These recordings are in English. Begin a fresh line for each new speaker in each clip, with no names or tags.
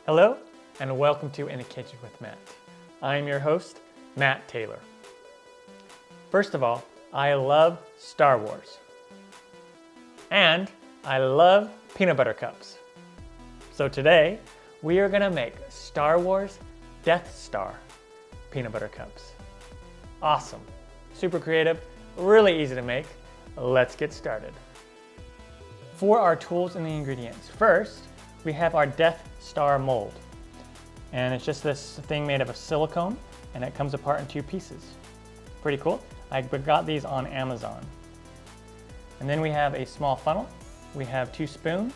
Hello, and welcome to In the Kitchen with Matt. I'm your host, Matt Taylor. First of all, I love Star Wars. And I love peanut butter cups. So today, we are gonna make Star Wars Death Star peanut butter cups. Awesome, super creative, really easy to make. Let's get started. For our tools and the ingredients, first, we have our Death Star mold. And it's just this thing made of a silicone, and it comes apart in two pieces. Pretty cool. I got these on Amazon. And then we have a small funnel. We have 2 spoons.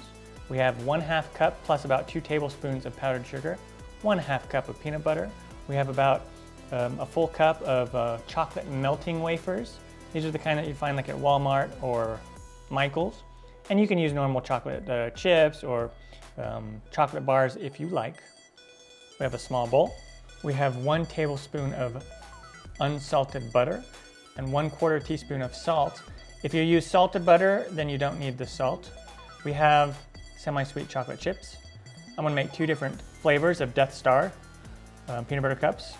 We have 1/2 cup plus about 2 tablespoons of powdered sugar, 1/2 cup of peanut butter. We have about a full cup of chocolate melting wafers. These are the kind that you find like at Walmart or Michael's. And you can use normal chocolate chips or chocolate bars if you like. We have a small bowl. We have 1 tablespoon of unsalted butter and 1/4 teaspoon of salt. If you use salted butter, then you don't need the salt. We have semi-sweet chocolate chips. I'm gonna make 2 different flavors of Death Star peanut butter cups.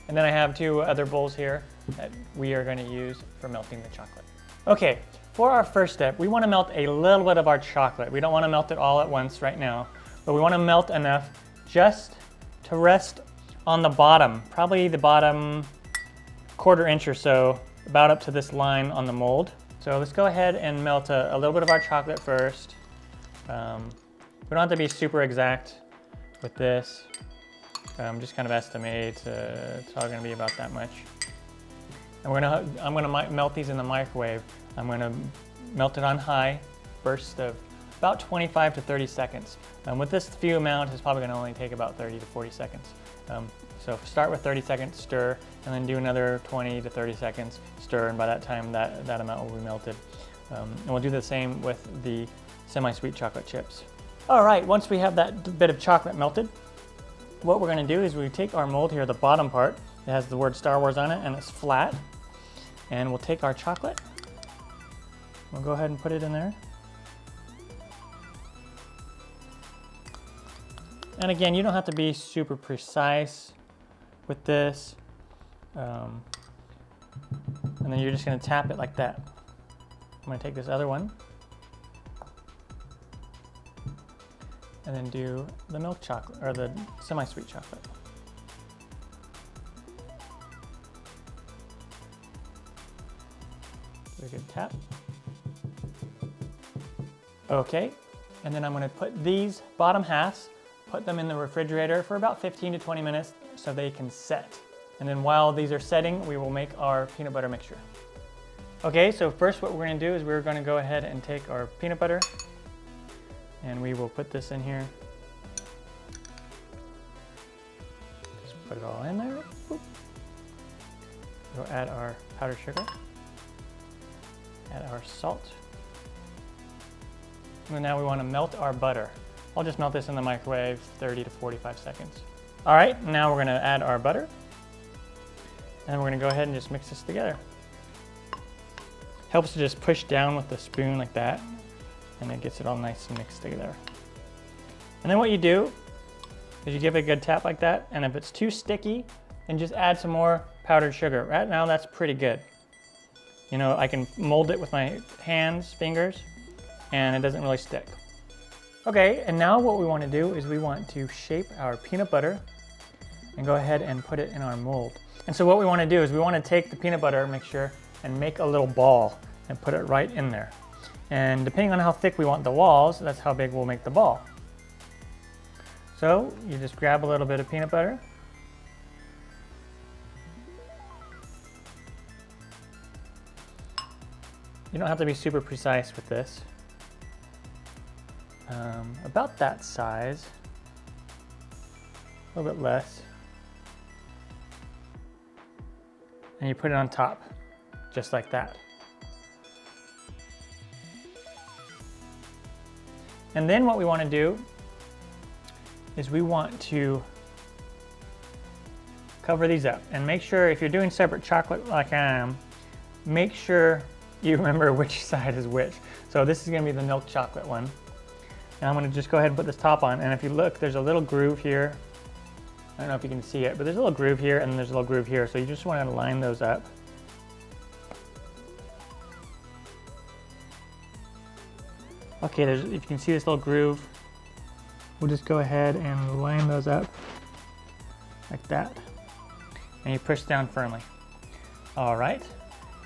And then I have 2 other bowls here that we are gonna use for melting the chocolate. Okay, for our first step, we wanna melt a little bit of our chocolate. We don't wanna melt it all at once right now, but we wanna melt enough just to rest on the bottom, probably the bottom 1/4 inch or so, about up to this line on the mold. So let's go ahead and melt a little bit of our chocolate first. We don't have to be super exact with this. Just kind of estimate, it's all gonna be about that much. And I'm gonna melt these in the microwave. I'm gonna melt it on high, bursts of about 25 to 30 seconds. With this few amount, it's probably gonna only take about 30 to 40 seconds. So start with 30 seconds, stir, and then do another 20 to 30 seconds, stir, and by that time, that amount will be melted. And we'll do the same with the semi-sweet chocolate chips. All right, once we have that bit of chocolate melted, what we're gonna do is we take our mold here, the bottom part, it has the word Star Wars on it, and it's flat. And we'll take our chocolate, we'll go ahead and put it in there. And again, you don't have to be super precise with this. And then you're just gonna tap it like that. I'm gonna take this other one and then do the milk chocolate, or the semi-sweet chocolate. A good tap. Okay, and then I'm gonna put these bottom halves, put them in the refrigerator for about 15 to 20 minutes so they can set. And then while these are setting, we will make our peanut butter mixture. Okay, so first what we're gonna do is we're gonna go ahead and take our peanut butter and we will put this in here. Just put it all in there. Boop. We'll add our powdered sugar. Add our salt. And now we want to melt our butter. I'll just melt this in the microwave 30 to 45 seconds. All right, now we're gonna add our butter. And we're gonna go ahead and just mix this together. Helps to just push down with the spoon like that, and it gets it all nice and mixed together. And then what you do is you give it a good tap like that, and if it's too sticky, then just add some more powdered sugar. Right now, that's pretty good. You know, I can mold it with my hands, fingers, and it doesn't really stick. Okay, and now what we want to do is we want to shape our peanut butter and go ahead and put it in our mold. And so what we want to do is we want to take the peanut butter mixture and make a little ball and put it right in there. And depending on how thick we want the walls, that's how big we'll make the ball. So you just grab a little bit of peanut butter. You don't have to be super precise with this. About that size, a little bit less. And you put it on top, just like that. And then what we want to do is we want to cover these up and make sure, if you're doing separate chocolate like I am, make sure you remember which side is which. So this is going to be the milk chocolate one. And I'm gonna just go ahead and put this top on. And if you look, there's a little groove here. I don't know if you can see it, but there's a little groove here and there's a little groove here. So you just wanna line those up. Okay, if you can see this little groove, we'll just go ahead and line those up like that. And you push down firmly. All right.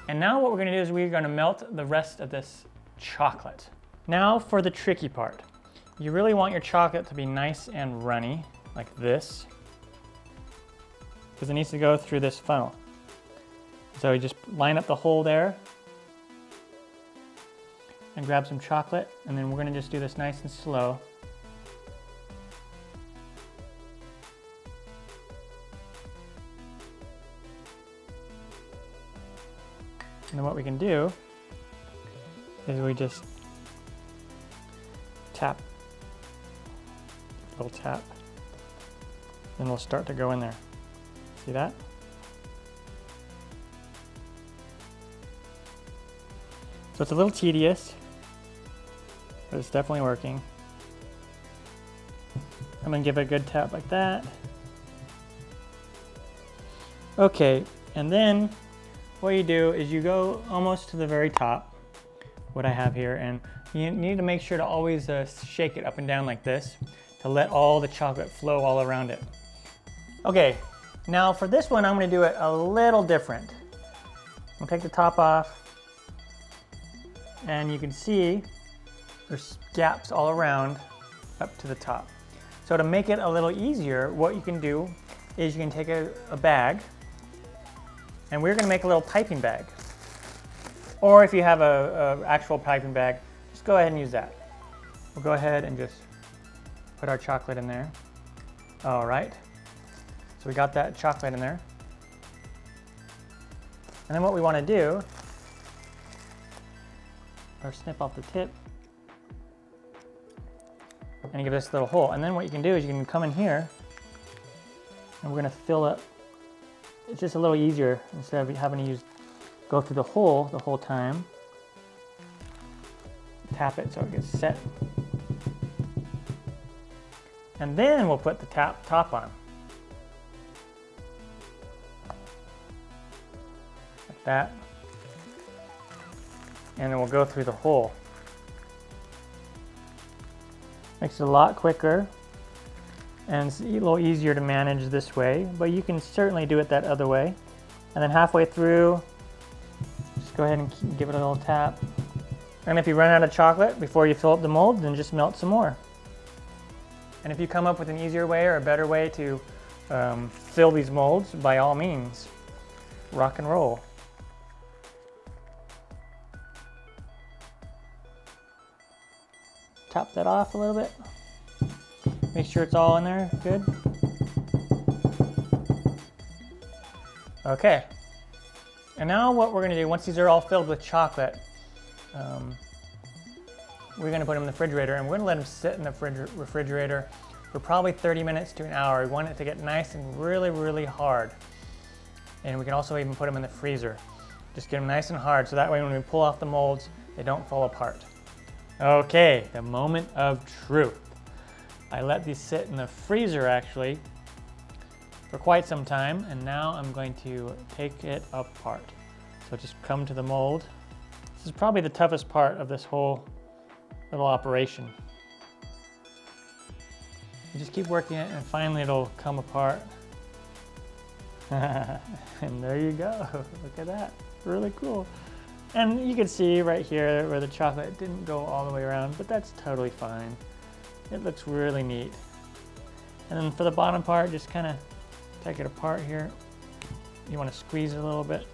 And now what we're gonna do is we're gonna melt the rest of this chocolate. Now for the tricky part. You really want your chocolate to be nice and runny, like this, because it needs to go through this funnel. So you just line up the hole there and grab some chocolate, and then we're gonna just do this nice and slow. And then what we can do is we just tap, little tap, and we'll start to go in there. See that? So it's a little tedious, but it's definitely working. I'm gonna give it a good tap like that. Okay, and then what you do is you go almost to the very top, what I have here, and you need to make sure to always shake it up and down like this to let all the chocolate flow all around it. Okay, now for this one, I'm gonna do it a little different. I'll take the top off, and you can see there's gaps all around up to the top. So to make it a little easier, what you can do is you can take a bag, and we're gonna make a little piping bag. Or if you have a actual piping bag, just go ahead and use that. We'll go ahead and just put our chocolate in there. All right, so we got that chocolate in there. And then what we wanna do, or snip off the tip, and give this little hole. And then what you can do is you can come in here, and we're gonna fill up. It's just a little easier instead of having to go through the whole time. Tap it so it gets set. And then we'll put the top on. Like that. And then we'll go through the hole. Makes it a lot quicker, and it's a little easier to manage this way, but you can certainly do it that other way. And then halfway through, just go ahead and give it a little tap. And if you run out of chocolate before you fill up the mold, then just melt some more. And if you come up with an easier way or a better way to fill these molds, by all means, rock and roll. Top that off a little bit. Make sure it's all in there, good. Okay, and now what we're gonna do, once these are all filled with chocolate, we're gonna put them in the refrigerator, and we're gonna let them sit in the refrigerator for probably 30 minutes to an hour. We want it to get nice and really, really hard. And we can also even put them in the freezer. Just get them nice and hard, so that way when we pull off the molds, they don't fall apart. Okay, the moment of truth. I let these sit in the freezer actually for quite some time, and now I'm going to take it apart. So just come to the mold. This is probably the toughest part of this whole little operation. You just keep working it and finally it'll come apart. And there you go, look at that, really cool. And you can see right here where the chocolate didn't go all the way around, but that's totally fine. It looks really neat. And then for the bottom part, just kind of take it apart here. You want to squeeze it a little bit.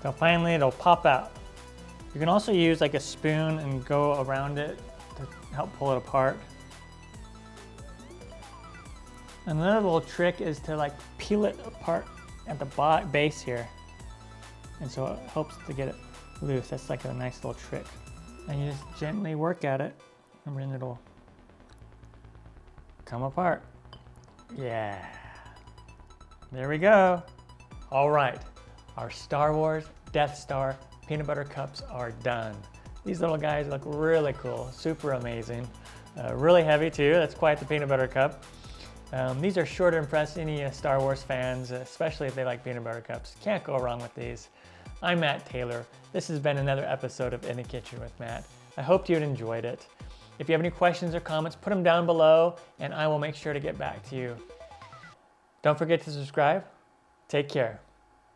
So finally it'll pop out. You can also use like a spoon and go around it to help pull it apart. Another little trick is to like peel it apart at the base here. And so it helps to get it loose. That's like a nice little trick. And you just gently work at it, and then it'll come apart. Yeah, there we go. All right, our Star Wars Death Star peanut butter cups are done. These little guys look really cool, super amazing. Really heavy too, that's quite the peanut butter cup. These are sure to impress any Star Wars fans, especially if they like peanut butter cups. Can't go wrong with these. I'm Matt Taylor. This has been another episode of In the Kitchen with Matt. I hope you enjoyed it. If you have any questions or comments, put them down below and I will make sure to get back to you. Don't forget to subscribe. Take care.